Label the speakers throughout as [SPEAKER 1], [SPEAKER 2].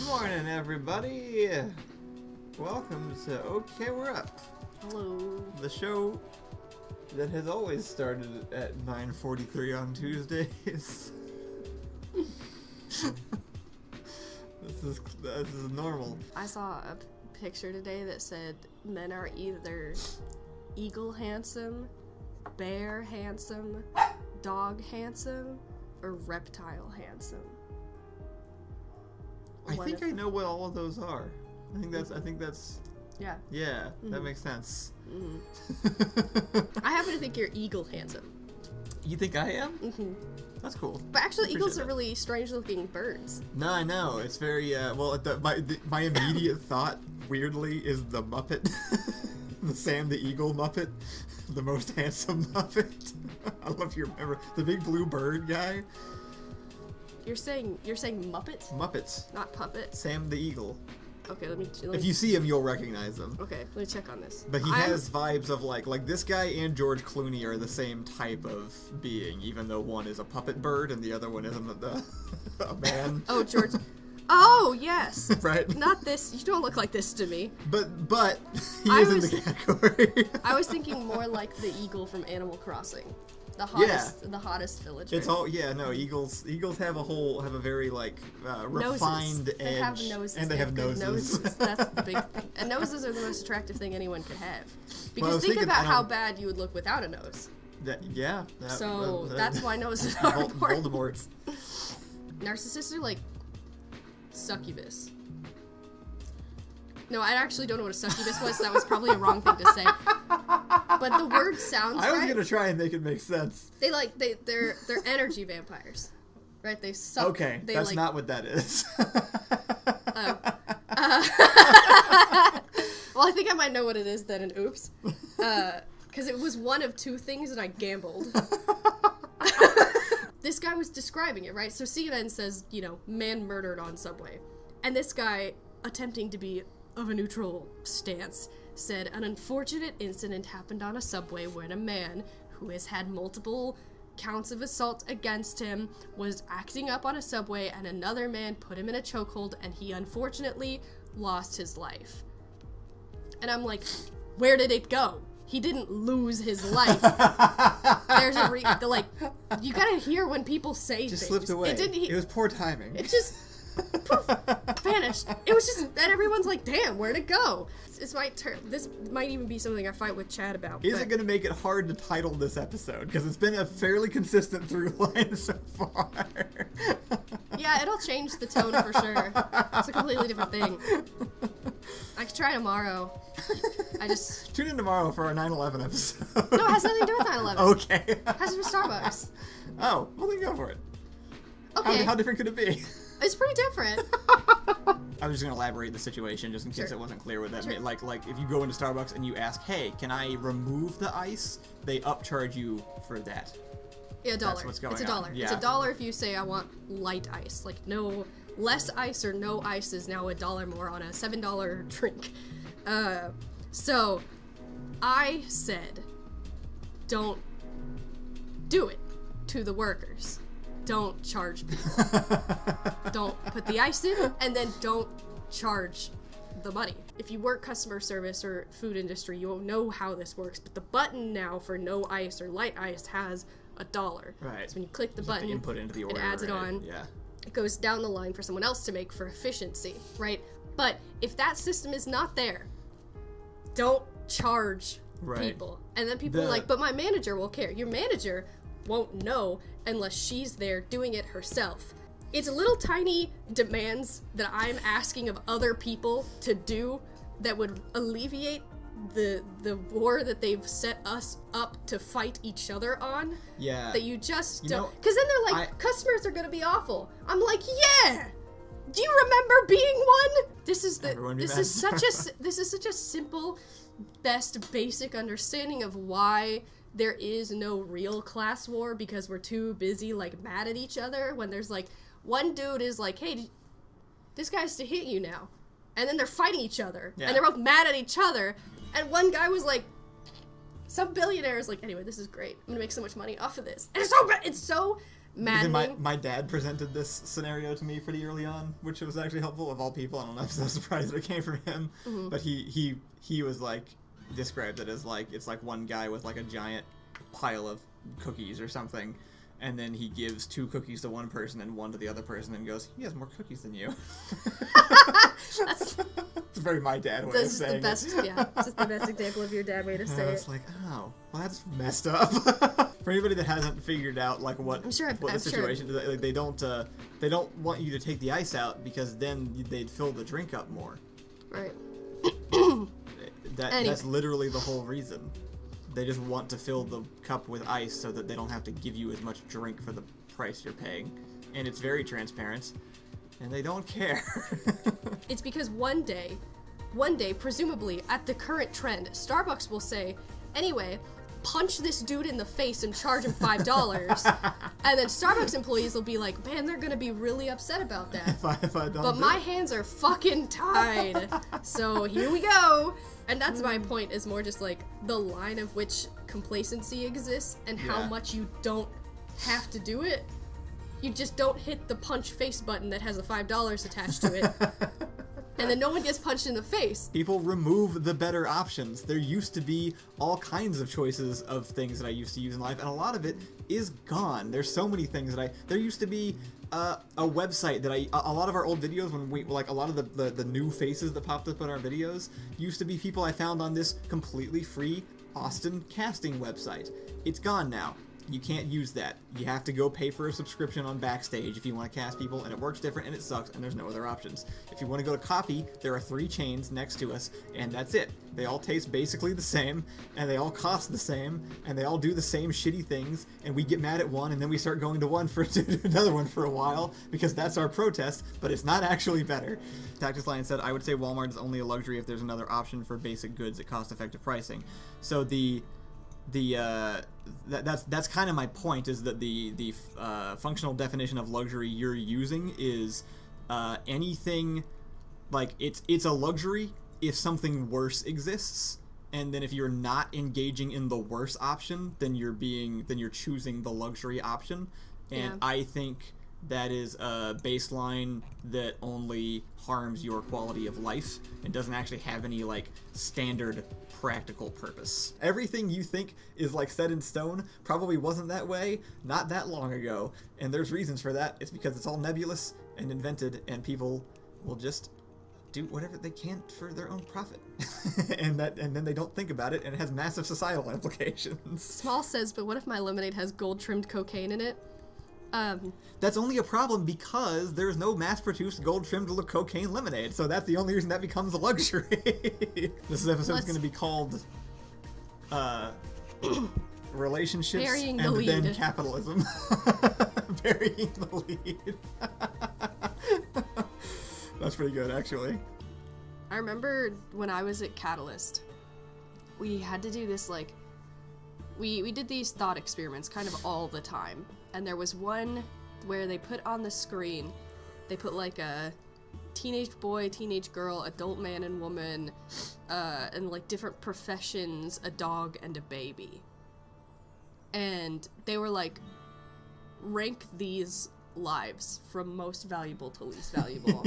[SPEAKER 1] morning, everybody. Welcome to Okay, We're Up.
[SPEAKER 2] Hello.
[SPEAKER 1] The show that has always started at 9:43 on Tuesdays. This is normal.
[SPEAKER 2] I saw a picture today that said men are either eagle handsome, bear handsome, dog handsome, or reptile handsome.
[SPEAKER 1] I think I know what all of those are. I think that's
[SPEAKER 2] yeah.
[SPEAKER 1] Yeah, that makes sense.
[SPEAKER 2] I happen to think you're eagle handsome.
[SPEAKER 1] You think I am?
[SPEAKER 2] Mm-hmm.
[SPEAKER 1] That's cool.
[SPEAKER 2] But actually, eagles are really strange-looking birds.
[SPEAKER 1] No, I know. It's very, my immediate thought, weirdly, is the Muppet. The Sam the Eagle Muppet. The most handsome Muppet. I don't know if you remember. The big blue bird guy.
[SPEAKER 2] You're saying Muppet?
[SPEAKER 1] Muppets.
[SPEAKER 2] Not puppet?
[SPEAKER 1] Sam the Eagle.
[SPEAKER 2] Okay, let me...
[SPEAKER 1] If you see him, you'll recognize him.
[SPEAKER 2] Okay, let me check on this.
[SPEAKER 1] But he has vibes of like this guy and George Clooney are the same type of being, even though one is a puppet bird and the other one isn't a man.
[SPEAKER 2] Oh, George. Oh, yes.
[SPEAKER 1] Right?
[SPEAKER 2] Not this. You don't look like this to me.
[SPEAKER 1] But he is in the category.
[SPEAKER 2] I was thinking more like the eagle from Animal Crossing. The hottest villager.
[SPEAKER 1] It's all eagles have a very refined edge.
[SPEAKER 2] They have noses.
[SPEAKER 1] And they have noses.
[SPEAKER 2] That's the big thing. And noses are the most attractive thing anyone could have. Because think about how bad you would look without a nose. That's why noses are important.
[SPEAKER 1] Voldemort.
[SPEAKER 2] Narcissists are like succubus. No, I actually don't know what a succubus was, so that was probably a wrong thing to say. But the word sounds right.
[SPEAKER 1] I was gonna try and make it make sense.
[SPEAKER 2] They're energy vampires, right? They suck.
[SPEAKER 1] Okay, that's not what that is.
[SPEAKER 2] Well, I think I might know what it is then, and oops. Because it was one of two things, and I gambled. This guy was describing it, right? So CNN says, man murdered on subway. And this guy, attempting to be of a neutral stance, said an unfortunate incident happened on a subway when a man who has had multiple counts of assault against him was acting up on a subway, and another man put him in a chokehold, and he unfortunately lost his life. And I'm like, where did it go? He didn't lose his life. There's you gotta hear when people say things.
[SPEAKER 1] Just slipped away. It was poor timing.
[SPEAKER 2] It just poof, vanished. It was just, and everyone's like, damn, where'd it go? It's my turn. This might even be something I fight with Chad about.
[SPEAKER 1] Is it going to make it hard to title this episode? Because it's been a fairly consistent through line so far.
[SPEAKER 2] Yeah, it'll change the tone for sure. It's a completely different thing. I could try tomorrow.
[SPEAKER 1] Tune in tomorrow for our 9/11 episode.
[SPEAKER 2] No, it has nothing to do with 9/11.
[SPEAKER 1] Okay.
[SPEAKER 2] It has to do with Starbucks.
[SPEAKER 1] Oh, well then go for it.
[SPEAKER 2] Okay.
[SPEAKER 1] How different could it be?
[SPEAKER 2] It's pretty different.
[SPEAKER 1] I was just going to elaborate the situation just in case it wasn't clear what that meant. Like if you go into Starbucks and you ask, hey, can I remove the ice? They upcharge you for that.
[SPEAKER 2] Yeah, $1.
[SPEAKER 1] That's what's going on.
[SPEAKER 2] It's $1.
[SPEAKER 1] Yeah.
[SPEAKER 2] It's $1 if you say I want light ice. Like no less ice or no ice is now $1 more on a $7 drink. So I said, don't do it to the workers. Don't charge people. Don't put the ice in, and then don't charge the money. If you work customer service or food industry, you won't know how this works, but the button now for no ice or light ice has $1.
[SPEAKER 1] Right.
[SPEAKER 2] So when you click the button,
[SPEAKER 1] input into the order,
[SPEAKER 2] it adds it on.
[SPEAKER 1] Yeah.
[SPEAKER 2] It goes down the line for someone else to make for efficiency, right? But if that system is not there, don't charge people. And then people are like, but my manager will care. Your manager won't know unless she's there doing it herself. It's little tiny demands that I'm asking of other people to do that would alleviate the war that they've set us up to fight each other on.
[SPEAKER 1] Yeah.
[SPEAKER 2] That you just don't. Because then they're like, customers are gonna be awful. I'm like, yeah. Do you remember being one? This is such a simple, best basic understanding of why there is no real class war, because we're too busy mad at each other when there's one dude is like, hey, this guy's to hit you now, and then they're fighting each other and they're both mad at each other, and one guy was like, some billionaire is like, anyway, this is great, I'm gonna make so much money off of this, and it's so maddening.
[SPEAKER 1] My dad presented this scenario to me pretty early on, which was actually helpful. Of all people, I don't know, I'm so surprised that it came from him.
[SPEAKER 2] Mm-hmm.
[SPEAKER 1] But he was like, described it as like, it's like one guy with like a giant pile of cookies or something, and then he gives 2 cookies to one person and 1 to the other person and goes, he has more cookies than you.
[SPEAKER 2] That's
[SPEAKER 1] It's very my dad way of saying
[SPEAKER 2] the best,
[SPEAKER 1] it.
[SPEAKER 2] Yeah, it's just the best example of your dad way to say
[SPEAKER 1] It's
[SPEAKER 2] it.
[SPEAKER 1] like, oh, well, that's messed up. For anybody that hasn't figured out like what the situation is, like, they don't want you to take the ice out because then they'd fill the drink up more.
[SPEAKER 2] Right.
[SPEAKER 1] That's literally the whole reason. They just want to fill the cup with ice so that they don't have to give you as much drink for the price you're paying. And it's very transparent, and they don't care.
[SPEAKER 2] It's because one day, presumably, at the current trend, Starbucks will say, anyway, punch this dude in the face and charge him $5. And then Starbucks employees will be like, man, they're gonna be really upset about that.
[SPEAKER 1] if I don't
[SPEAKER 2] But
[SPEAKER 1] do
[SPEAKER 2] my
[SPEAKER 1] it.
[SPEAKER 2] hands are fucking tied. So here we go. And that's my point, is more just like the line of which complacency exists and how much you don't have to do it. You just don't hit the punch face button that has a $5 attached to it. And then no one gets punched in the face.
[SPEAKER 1] People remove the better options. There used to be all kinds of choices of things that I used to use in life, and a lot of it is gone. There's so many things that there used to be a website that a lot of our old videos, when we, like, a lot of the new faces that popped up in our videos used to be people I found on this completely free Austin casting website. It's gone now. You can't use that. You have to go pay for a subscription on Backstage if you want to cast people, and it works different, and it sucks, and there's no other options. If you want to go to Copy, there are 3 chains next to us, and that's it. They all taste basically the same, and they all cost the same, and they all do the same shitty things, and we get mad at one, and then we start going to another one for a while, because that's our protest, but it's not actually better. Tactus Lion said, I would say Walmart is only a luxury if there's another option for basic goods at cost-effective pricing. So that's kind of my point, is that the functional definition of luxury you're using is anything, like, it's a luxury if something worse exists, and then if you're not engaging in the worse option, then you're choosing the luxury option. And I think that is a baseline that only harms your quality of life and doesn't actually have any, like, standard practical purpose. Everything you think is, like, set in stone probably wasn't that way not that long ago, and there's reasons for that. It's because it's all nebulous and invented, and people will just do whatever they can for their own profit. and then they don't think about it, and it has massive societal implications.
[SPEAKER 2] Small says, but what if my lemonade has gold-trimmed cocaine in it?
[SPEAKER 1] That's only a problem because there's no mass-produced gold-trimmed cocaine lemonade, so that's the only reason that becomes a luxury. This episode's going to be called Relationships
[SPEAKER 2] Burying
[SPEAKER 1] and
[SPEAKER 2] the
[SPEAKER 1] then
[SPEAKER 2] Lead.
[SPEAKER 1] Capitalism. Burying the lead. That's pretty good, actually.
[SPEAKER 2] I remember when I was at Catalyst, we had to do this, like, we did these thought experiments kind of all the time. And there was one where they put on the screen, they put, like, a teenage boy, teenage girl, adult man and woman, and, like, different professions, a dog and a baby. And they were like, rank these lives from most valuable to least valuable.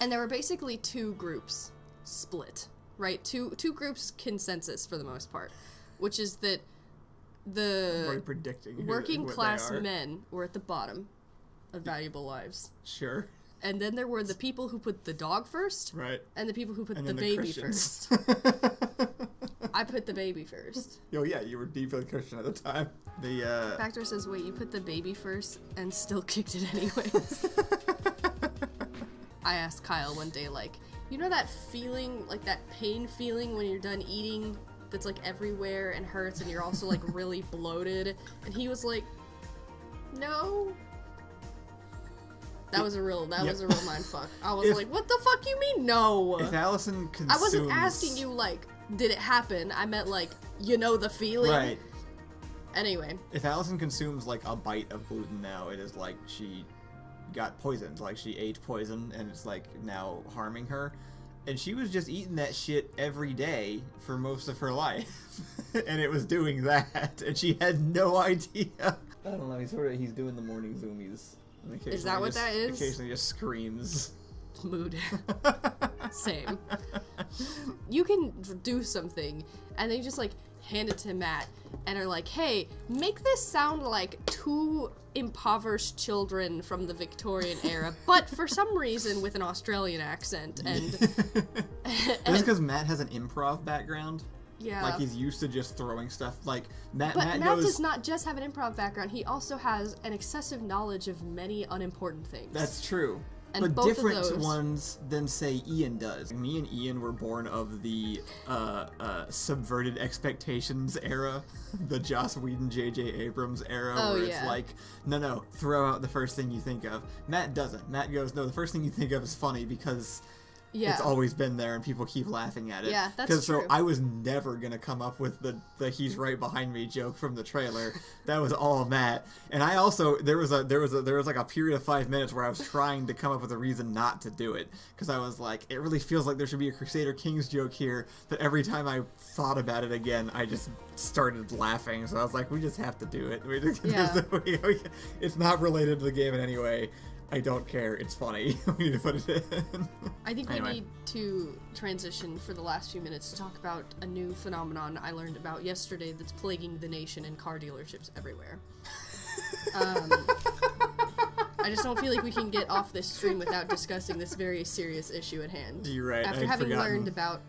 [SPEAKER 2] And there were basically 2 groups split, right? Two groups consensus for the most part, which is that the working class men were at the bottom of valuable lives.
[SPEAKER 1] Sure.
[SPEAKER 2] And then there were the people who put the dog first,
[SPEAKER 1] right?
[SPEAKER 2] And the people who put
[SPEAKER 1] and
[SPEAKER 2] the baby
[SPEAKER 1] Christians.
[SPEAKER 2] first. I put the baby first.
[SPEAKER 1] Oh yeah, you were deeply Christian at the time. The
[SPEAKER 2] Factor says, wait, you put the baby first and still kicked it anyways. I asked Kyle one day, like, you know that feeling, like that pain feeling when you're done eating that's, like, everywhere and hurts and you're also, like, really bloated? And he was like, no. That was a real mindfuck. I was like, what the fuck you mean, no?
[SPEAKER 1] If Allison consumes...
[SPEAKER 2] I wasn't asking you, like, did it happen? I meant, like, you know the feeling?
[SPEAKER 1] Right.
[SPEAKER 2] Anyway.
[SPEAKER 1] If Allison consumes, like, a bite of gluten now, it is like she got poisoned. Like, she ate poison, and it's, like, now harming her. and she was just eating that shit every day for most of her life. And it was doing that, and she had no idea. I don't know, he's doing the morning zoomies.
[SPEAKER 2] Is that what that is?
[SPEAKER 1] Occasionally just screams.
[SPEAKER 2] Mood. Same. You can do something, and then you just, like, hand it to Matt, and are like, hey, make this sound like 2 impoverished children from the Victorian era, but for some reason with an Australian accent, and...
[SPEAKER 1] That's because Matt has an improv background.
[SPEAKER 2] Yeah.
[SPEAKER 1] Like, he's used to just throwing stuff, like, Matt
[SPEAKER 2] Matt
[SPEAKER 1] knows...
[SPEAKER 2] does not just have an improv background, he also has an excessive knowledge of many unimportant things.
[SPEAKER 1] That's true.
[SPEAKER 2] And
[SPEAKER 1] but
[SPEAKER 2] both
[SPEAKER 1] different
[SPEAKER 2] of those...
[SPEAKER 1] ones than, say, Ian does. Me and Ian were born of the subverted expectations era, the Joss Whedon, J.J. Abrams era, where it's like, no, throw out the first thing you think of. Matt doesn't. Matt goes, no, the first thing you think of is funny because... Yeah. It's always been there, and people keep laughing at it.
[SPEAKER 2] Yeah, that's true.
[SPEAKER 1] So I was never gonna come up with the "he's right behind me" joke from the trailer. That was all Matt. And I also there was like a period of 5 minutes where I was trying to come up with a reason not to do it, because I was like, it really feels like there should be a Crusader Kings joke here. But every time I thought about it again, I just started laughing. So I was like, we just have to do it. It's not related to the game in any way. I don't care. It's funny. We need to put it in.
[SPEAKER 2] I think we need to transition for the last few minutes to talk about a new phenomenon I learned about yesterday that's plaguing the nation and car dealerships everywhere. I just don't feel like we can get off this stream without discussing this very serious issue at hand.
[SPEAKER 1] You're right.
[SPEAKER 2] After having learned about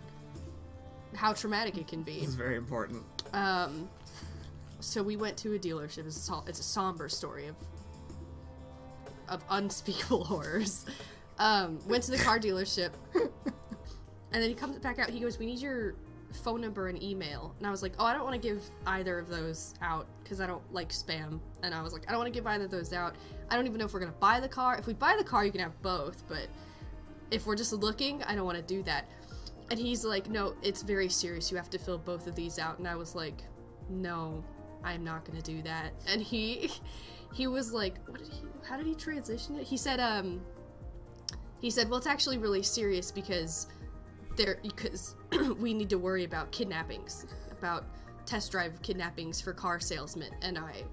[SPEAKER 2] how traumatic it can be.
[SPEAKER 1] This is very important.
[SPEAKER 2] So we went to a dealership. It's a somber story of unspeakable horrors. Went to the car dealership, and then he comes back out. He goes, we need your phone number and email. And I was like, oh, I don't want to give either of those out because I don't like spam. And I was like, I don't want to give either of those out. I don't even know if we're going to buy the car. If we buy the car, you can have both, but if we're just looking, I don't want to do that. And he's like, no, it's very serious. You have to fill both of these out. And I was like, no, I'm not going to do that. And he was like, how did he transition it? He said, well, it's actually really serious because we need to worry about kidnappings, about test drive kidnappings for car salesmen. And I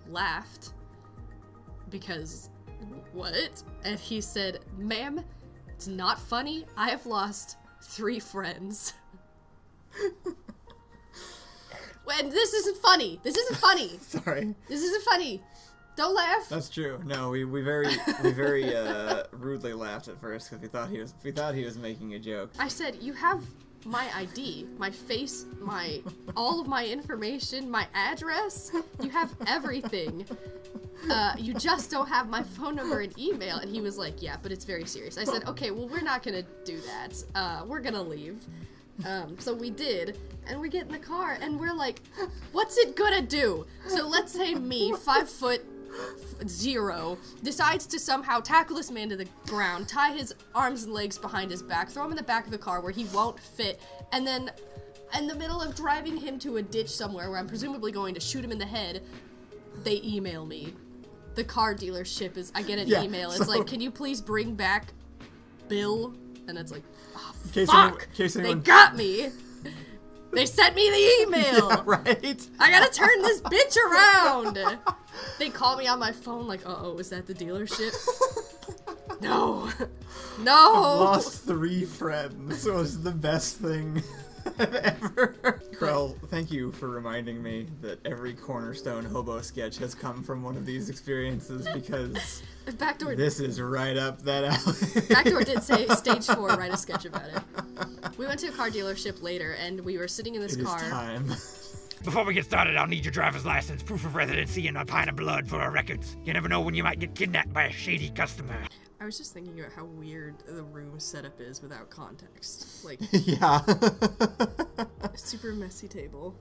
[SPEAKER 2] laughed because, what? And he said, ma'am, it's not funny. I have lost 3 friends. And this isn't funny. This isn't funny.
[SPEAKER 1] Sorry.
[SPEAKER 2] This isn't funny. Don't laugh.
[SPEAKER 1] That's true. No, we very rudely laughed at first because we thought he was making a joke.
[SPEAKER 2] I said, you have my ID, my face, all of my information, my address. You have everything. You just don't have my phone number and email. And he was like, yeah, but it's very serious. I said, okay, well, we're not gonna do that. We're gonna leave. So we did, and we get in the car, and we're like, what's it gonna do? So let's say me, 5'0", decides to somehow tackle this man to the ground, tie his arms and legs behind his back, throw him in the back of the car where he won't fit, and then in the middle of driving him to a ditch somewhere where I'm presumably going to shoot him in the head, they email me. The car dealership I get an email. It's like, can you please bring back Bill? And it's like, oh, fuck! They got me! They sent me the email!
[SPEAKER 1] Yeah, right?
[SPEAKER 2] I gotta turn this bitch around! They call me on my phone like, uh-oh, is that the dealership? No! No!
[SPEAKER 1] I've lost 3 friends. It was the best thing I've ever. Krell, thank you for reminding me that every Cornerstone hobo sketch has come from one of these experiences, because
[SPEAKER 2] Backdoor,
[SPEAKER 1] this is right up that alley.
[SPEAKER 2] Backdoor did say stage 4, write a sketch about it. We went to a car dealership later, and we were sitting in this car.
[SPEAKER 1] It is time.
[SPEAKER 3] Before we get started, I'll need your driver's license, proof of residency, and a pint of blood for our records. You never know when you might get kidnapped by a shady customer.
[SPEAKER 2] I was just thinking about how weird the room setup is without context. Like,
[SPEAKER 1] yeah.
[SPEAKER 2] super messy table,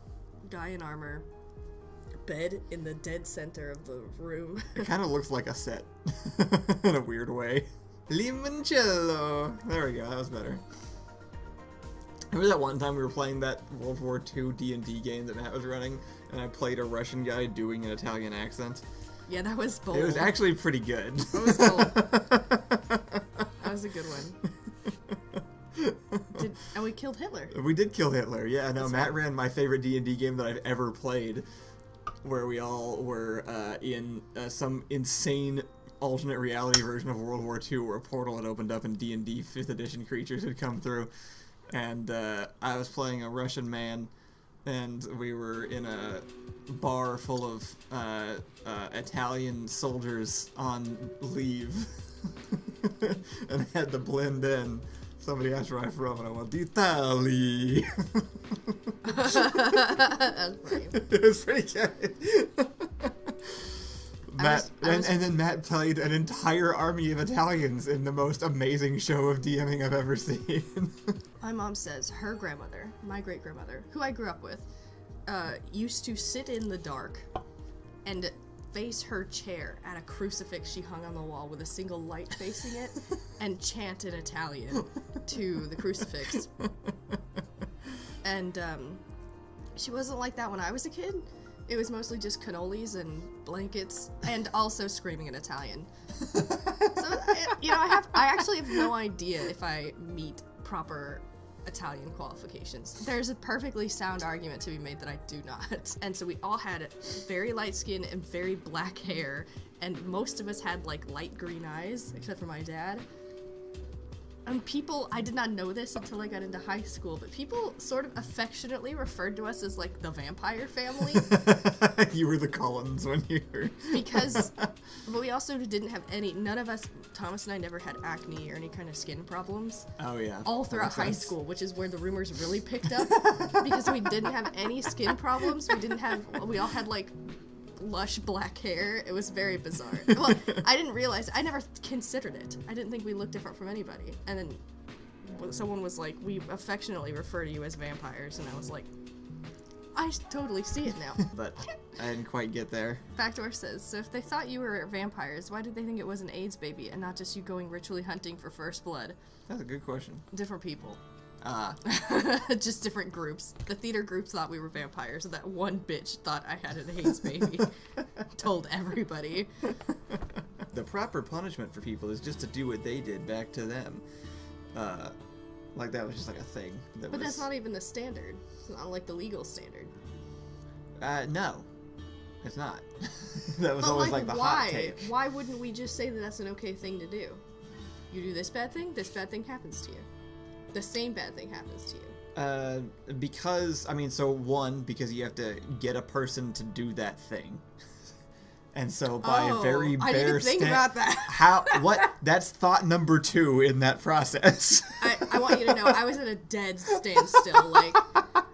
[SPEAKER 2] guy in armor, bed in the dead center of the room.
[SPEAKER 1] It kind of looks like a set in a weird way. Limoncello. There we go. That was better. Remember that one time we were playing that World War II D&D game that Matt was running, and I played a Russian guy doing an Italian accent?
[SPEAKER 2] Yeah, that was bold.
[SPEAKER 1] It was actually pretty good.
[SPEAKER 2] That was bold. That was a good one. And we killed Hitler.
[SPEAKER 1] We did kill Hitler. Yeah, no,
[SPEAKER 2] That's
[SPEAKER 1] Matt
[SPEAKER 2] right.
[SPEAKER 1] ran my favorite D&D game that I've ever played, where we all were in some insane alternate reality version of World War II where a portal had opened up and D&D 5th edition creatures had come through. And I was playing a Russian man, and we were in a bar full of Italian soldiers on leave. And I had to blend in. Somebody asked where I'm from, and I went, Italy.
[SPEAKER 2] That's funny.
[SPEAKER 1] It was pretty good. And then Matt played an entire army of Italians in the most amazing show of DMing I've ever seen.
[SPEAKER 2] My mom says her grandmother, my great-grandmother, who I grew up with, used to sit in the dark and face her chair at a crucifix she hung on the wall with a single light facing it and chant in Italian to the crucifix. And she wasn't like that when I was a kid. It was mostly just cannolis and blankets and also screaming in Italian. So, I actually have no idea if I meet proper Italian qualifications. There's a perfectly sound argument to be made that I do not. And so we all had very light skin and very black hair, and most of us had like light green eyes, except for my dad. And people, I did not know this until I got into high school, but people sort of affectionately referred to us as like the vampire family.
[SPEAKER 1] You were the Cullens when you were...
[SPEAKER 2] Because, but we also didn't have none of us, Thomas and I never had acne or any kind of skin problems.
[SPEAKER 1] Oh yeah.
[SPEAKER 2] All throughout high school, which is where the rumors really picked up. Because we didn't have any skin problems. We all had like lush black hair. It was very bizarre. Well, I didn't realize, I never considered it. I didn't think we looked different from anybody. And then someone was like, we affectionately refer to you as vampires, and I was like, I totally see it now.
[SPEAKER 1] But I didn't quite get there.
[SPEAKER 2] Backdoor says, so if they thought you were vampires, why did they think it was an AIDS baby and not just you going ritually hunting for first blood?
[SPEAKER 1] That's a good question.
[SPEAKER 2] Different people. Just different groups. The theater group thought we were vampires, and that one bitch thought I had an AIDS baby. Told everybody.
[SPEAKER 1] The proper punishment for people is just to do what they did back to them. Like that was just like a thing.
[SPEAKER 2] But that's not even the standard. It's not like the legal standard.
[SPEAKER 1] No. It's not. That was
[SPEAKER 2] But
[SPEAKER 1] always like the hot take.
[SPEAKER 2] Why wouldn't we just say that that's an okay thing to do? You do this bad thing happens to you. The same bad thing happens to you.
[SPEAKER 1] Because, I mean, so one, because you have to get a person to do that thing. And so by a very bare
[SPEAKER 2] I didn't think about that.
[SPEAKER 1] That's thought number 2 in that process.
[SPEAKER 2] I want you to know, I was at a dead standstill. Like,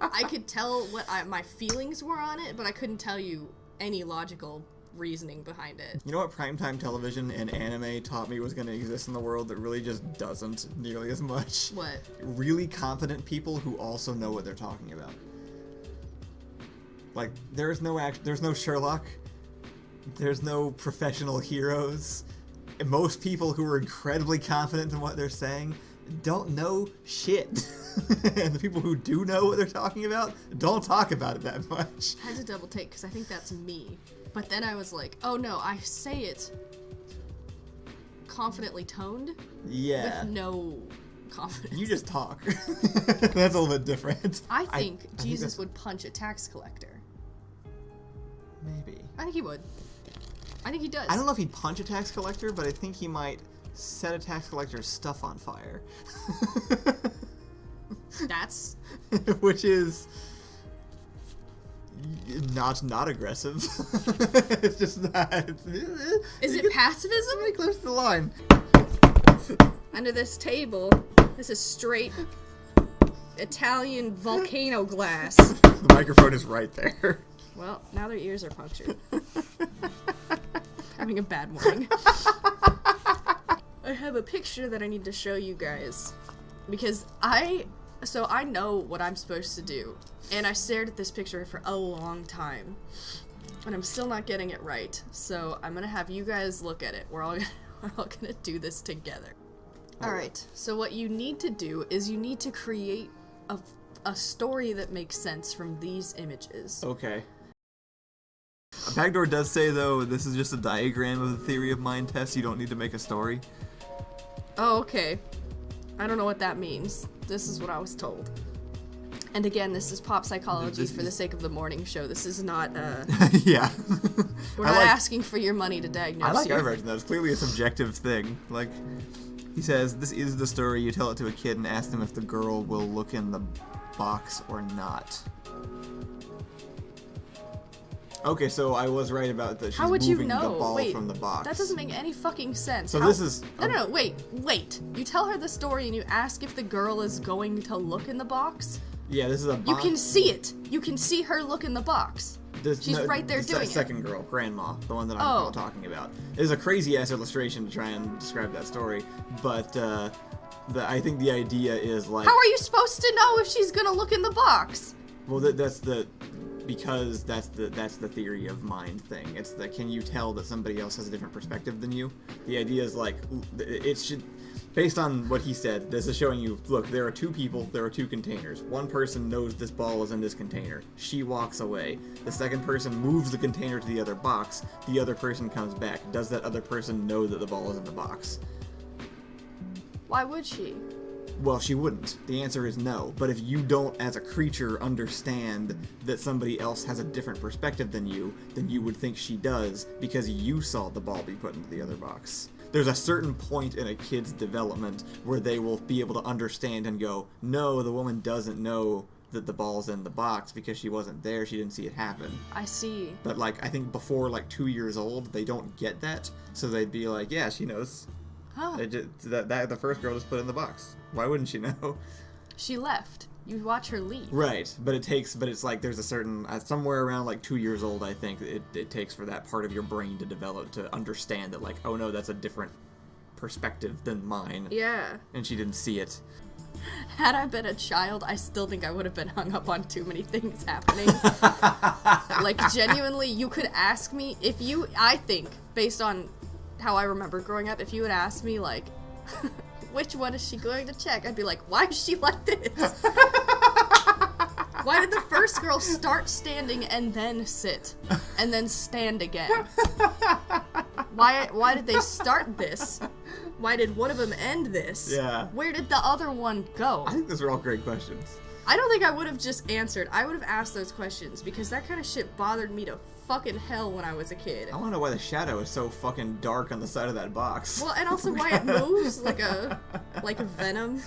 [SPEAKER 2] I could tell what my feelings were on it, but I couldn't tell you any logical reasoning behind it.
[SPEAKER 1] You know what primetime television and anime taught me was going to exist in the world that really just doesn't nearly as much?
[SPEAKER 2] What?
[SPEAKER 1] Really competent people who also know what they're talking about. Like, there's no Sherlock. There's no professional heroes. And most people who are incredibly confident in what they're saying don't know shit. And the people who do know what they're talking about don't talk about it that much.
[SPEAKER 2] I had to double take because I think that's me. But then I was like, oh no, I say it confidently toned.
[SPEAKER 1] Yeah.
[SPEAKER 2] With no confidence.
[SPEAKER 1] You just talk. That's a little bit different.
[SPEAKER 2] I think Jesus would punch a tax collector.
[SPEAKER 1] Maybe.
[SPEAKER 2] I think he would. I think he does.
[SPEAKER 1] I don't know if he'd punch a tax collector, but I think he might set a tax collector's stuff on fire.
[SPEAKER 2] That's...
[SPEAKER 1] Which is... not aggressive. It's just not...
[SPEAKER 2] Is it pacifism?
[SPEAKER 1] Very close to the line.
[SPEAKER 2] Under this table, this is straight Italian volcano glass.
[SPEAKER 1] The microphone is right there.
[SPEAKER 2] Well, now their ears are punctured. Having a bad morning. I have a picture that I need to show you guys. Because I know what I'm supposed to do. And I stared at this picture for a long time. And I'm still not getting it right. So I'm gonna have you guys look at it. We're all gonna do this together. Alright, so what you need to do is you need to create a story that makes sense from these images.
[SPEAKER 1] Okay. Backdoor does say, though, this is just a diagram of the theory of mind test. You don't need to make a story.
[SPEAKER 2] Oh, okay. I don't know what that means. This is what I was told. And again, this is pop psychology for the sake of the morning show. This is not,
[SPEAKER 1] Yeah.
[SPEAKER 2] we're not asking for your money to diagnose
[SPEAKER 1] I like
[SPEAKER 2] you.
[SPEAKER 1] our version, though. It's clearly a subjective thing. Like, he says, this is the story. You tell it to a kid and ask them if the girl will look in the box or not. Okay, so I was right about that. She's
[SPEAKER 2] How would you
[SPEAKER 1] moving
[SPEAKER 2] know?
[SPEAKER 1] the ball
[SPEAKER 2] Wait,
[SPEAKER 1] from the box.
[SPEAKER 2] that doesn't make any fucking sense.
[SPEAKER 1] So this is...
[SPEAKER 2] No, wait. You tell her the story and you ask if the girl is going to look in the box.
[SPEAKER 1] Yeah, this is a box.
[SPEAKER 2] You can see it. You can see her look in the box. She's right there doing it.
[SPEAKER 1] The second girl, Grandma, the one that I'm talking about. It is a crazy-ass illustration to try and describe that story, but I think the idea is like...
[SPEAKER 2] How are you supposed to know if she's gonna look in the box?
[SPEAKER 1] Well, because that's the theory of mind thing. It's the, can you tell that somebody else has a different perspective than you? The idea is like, it should, based on what he said, this is showing you, look, there are two people, there are two containers. One person knows this ball is in this container. She walks away. The second person moves the container to the other box. The other person comes back. Does that other person know that the ball is in the box?
[SPEAKER 2] Why would she?
[SPEAKER 1] Well, she wouldn't. The answer is no. But if you don't, as a creature, understand that somebody else has a different perspective than you, then you would think she does because you saw the ball be put into the other box. There's a certain point in a kid's development where they will be able to understand and go, no, the woman doesn't know that the ball's in the box because she wasn't there, she didn't see it happen.
[SPEAKER 2] I see.
[SPEAKER 1] But, like, I think before, like, 2 years old, they don't get that, so they'd be like, yeah, she knows.
[SPEAKER 2] Huh.
[SPEAKER 1] The first girl just put it in the box. Why wouldn't she know?
[SPEAKER 2] She left. You watch her leave.
[SPEAKER 1] Right, but it's like there's a certain, somewhere around like 2 years old, I think, it takes for that part of your brain to develop, to understand that, like, oh no, that's a different perspective than mine.
[SPEAKER 2] Yeah.
[SPEAKER 1] And she didn't see it.
[SPEAKER 2] Had I been a child, I still think I would have been hung up on too many things happening. Like, genuinely, you could ask me, I think, based on how I remember growing up, if you would ask me, like, which one is she going to check? I'd be like, why is she like this? Why did the first girl start standing and then sit? And then stand again? Why did they start this? Why did one of them end this?
[SPEAKER 1] Yeah.
[SPEAKER 2] Where did the other one go?
[SPEAKER 1] I think those are all great questions.
[SPEAKER 2] I don't think I would have just answered. I would have asked those questions because that kind of shit bothered me to fucking hell when I was a kid.
[SPEAKER 1] I want to know why the shadow is so fucking dark on the side of that box.
[SPEAKER 2] Well, and also why it moves like a venom.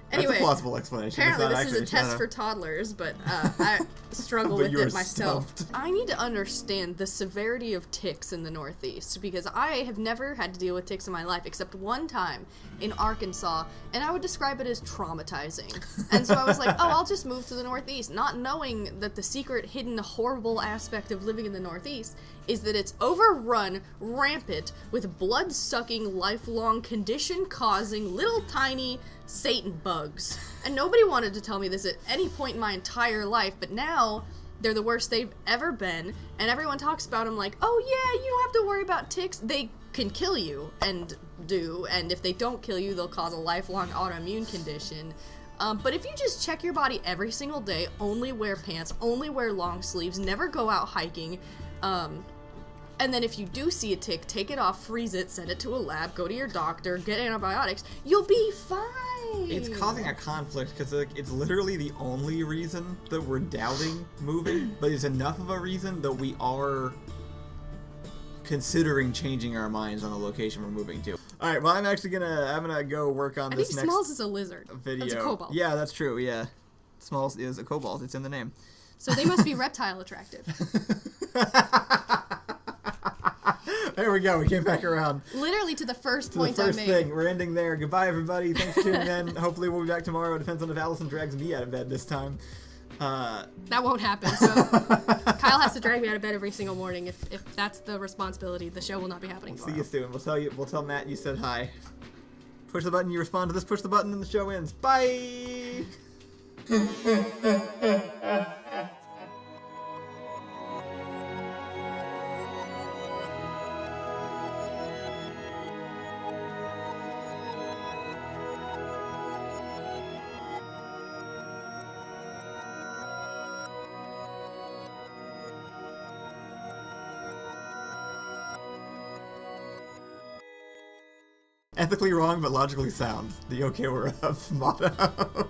[SPEAKER 2] Anyway,
[SPEAKER 1] that's a plausible explanation.
[SPEAKER 2] Apparently this is a test for toddlers, but I struggle with it myself.
[SPEAKER 1] Stumped.
[SPEAKER 2] I need to understand the severity of ticks in the Northeast, because I have never had to deal with ticks in my life, except one time in Arkansas, and I would describe it as traumatizing. And so I was like, oh, I'll just move to the Northeast, not knowing that the secret, hidden, horrible aspect of living in the Northeast is that it's overrun, rampant, with blood-sucking, lifelong, condition-causing, little tiny Satan bugs. And nobody wanted to tell me this at any point in my entire life, but now they're the worst they've ever been, and everyone talks about them like, oh yeah, you don't have to worry about ticks. They can kill you, and if they don't kill you, they'll cause a lifelong autoimmune condition. But if you just check your body every single day, only wear pants, only wear long sleeves, never go out hiking, and then if you do see a tick, take it off, freeze it, send it to a lab, go to your doctor, get antibiotics, you'll be fine.
[SPEAKER 1] It's causing a conflict because it's literally the only reason that we're doubting moving, but it's enough of a reason that we are considering changing our minds on the location we're moving to. All right, well, I'm gonna go work on this next video.
[SPEAKER 2] Smalls is a lizard. That's a cobalt.
[SPEAKER 1] Yeah, that's true. Yeah, Smalls is a cobalt. It's in the name.
[SPEAKER 2] So they must be reptile attractive.
[SPEAKER 1] There we go. We came back around.
[SPEAKER 2] Literally to the first point
[SPEAKER 1] I made.
[SPEAKER 2] The first thing.
[SPEAKER 1] We're ending there. Goodbye, everybody. Thanks for tuning in. Hopefully we'll be back tomorrow. It depends on if Allison drags me out of bed this time.
[SPEAKER 2] That won't happen. So Kyle has to drag me out of bed every single morning. If that's the responsibility, the show will not be happening tomorrow.
[SPEAKER 1] See you soon. We'll tell Matt you said hi. Push the button, you respond to this. Push the button, and the show ends. Bye. Ethically wrong, but logically sound. The OKWU motto.